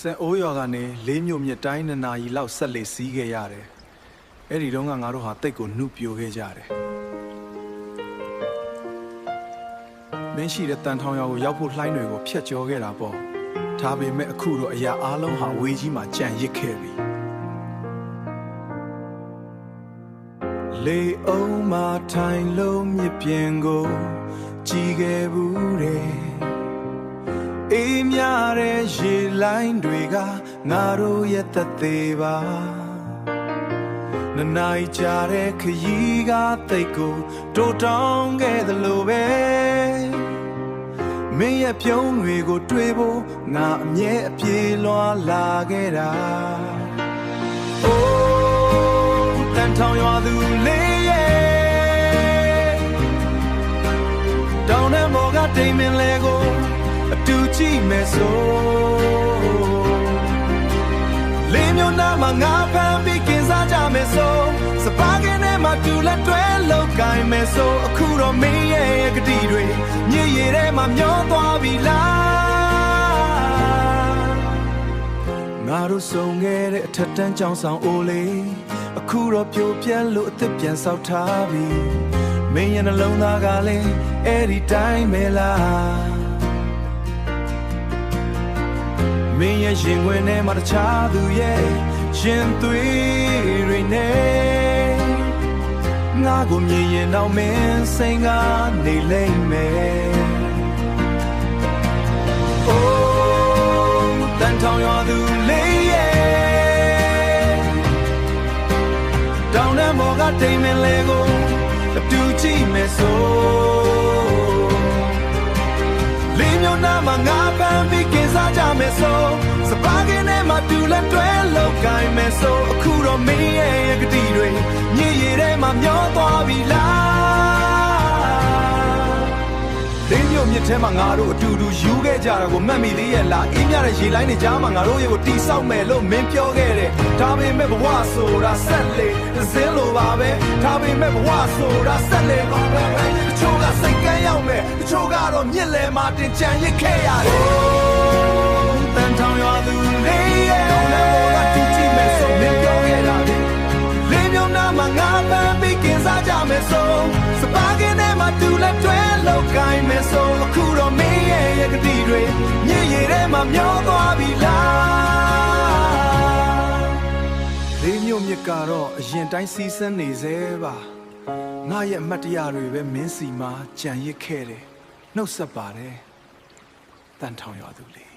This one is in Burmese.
စံအိုးရွာကနေလေးမြို့မြစ်တိုင်းနှစ်နာရီလောက်ဆက်လက်စီးခဲ့ရတယ်။အဲ့ဒီတော့ငါတို့ဟာတိတ်ကိုနှုတ်ပြိုခဲ့ကြတယ်။မင်းရှိတဲ့တန်ထောင်ရွာကိုရောက်ဖို့လှိုင်းတွေကိုဖျက်ကျော်ခဲ့တာပေါ့။ဒါပေမဲ့အခုတော့အရာအားလုံးဟာဝေးကြီးမှာကြံရစ်ခဲ့ပြီ။လေအုံးမှာထိုင်လုံးမြစ်ပြင်ကိုကြည်ခဲ့ဘူးတဲ့အေးမြတဲ့ရေလိုင်းတွေကငါတို့ရဲ့သက်သေးပါနနိုင်ကြတဲ့ခရီးကတိတ်ကိုတိုးတောင်းခဲ့သလိုပဲမင်းရဲ့ပြုံးတွေကိုတွေ့ဖို့ငါအမြဲအပြေလွှာလာခဲ့တာအိုးတန်ထောင်ရွာသူလေးရဲ့တောင်းတဲ့မော်ကတိမ်မင်းလဲကိုအတူကြည့်မယ်ဆိုလေးမျိုးနာမှာငါဖမ်းပြီးကင်စားကြမယ်ဆိုစပါးကင်းထဲမှာတူလက်တွဲလောက်ကိုင်းမယ်ဆိုအခုတော့မင်းရဲ့ကတိတွေညစ်ရည်ထဲမှာမျောသွားပြီလားငါတို့ဆုံခဲ့တဲ့အထက်တန်းကျောင်းဆောင်အိုလေးအခုတော့ပြိုပြက်လို့အသက်ပြန်ဆောက်ထားပြီမင်းရဲ့နှလုံးသားကလည်းအဲ့ဒီတိုင်းပဲလားမင်းရဲ့ရင်ခွင်ထဲမှာတခြားသူရဲ့ရင်သွေးတွေနဲ့ငါကိုမြင်ရင်တော့မင်းစိတ်ကနေလိမ့်မယ်အိုးတန်ထောင်ရွာသူလေးရဲ့တောင်းတဲ့မော်ကတိမ်မင်းလေးကိုအတူကြည့်မယ်ဆိုလေးမျိုးနာမှာငါပန်းပြီးကင်စားကြမယ်ဆိုစပါးကင်းထဲမှာတူလက်တွဲလောက်ကိုင်းမယ်ဆိုအခုတော့မင်းရဲ့ကတိတွေညစ်ရည်ထဲမှာမျောသွားပြီလားလေးမျိုးမြစ်ထဲမှာငါတို့အတူတူယူခဲ့ကြတာကိုမှတ်မိသေးရဲ့လားအေးမြတဲ့ရေလိုင်းတွေကြားမှာငါတို့ရဲ့ကိုတီဆောက်မယ်လို့မင်းပြောခဲ့တယ်ဒါပေမဲ့ဘဝဆိုတာဆက်လေစင်းလိုပါပဲဒါပေမဲ့ဘဝဆိုတာဆက်လေပါပဲတချို့ကစိတ်ကန်းရောက်မယ်တချို့ကတော့မြစ်လဲမှာတင်ကြံရစ်ခဲ့ရတယ်တန်ထောင်ရွာသူလေးရဲ့တောင်းတဲ့ဘောကတူကြည့်မယ်ဆိုမင်းပြောခဲ့တာလေလေးမျိုးနာမှာငါပန်းပြီးကင်စားကြမယ်ဆိုစပါးကင်းထဲမှာတူလက်တွဲလောက်ကိုင်းမယ်ဆိုအခုတော့မင်းရဲ့ကတိတွေညစ်ရည်ထဲမှာမျောသွားပြီလားလေးမျိုးမြစ်ကတော့အရင်တိုင်းစီးစမ်းနေသေးပါငါရဲ့အမှတ်တရတွေပဲမင်းစီမှာကြံရစ်ခဲ့တယ်နှုတ်ဆက်ပါတယ်တန်ထောင်ရွာသူလေး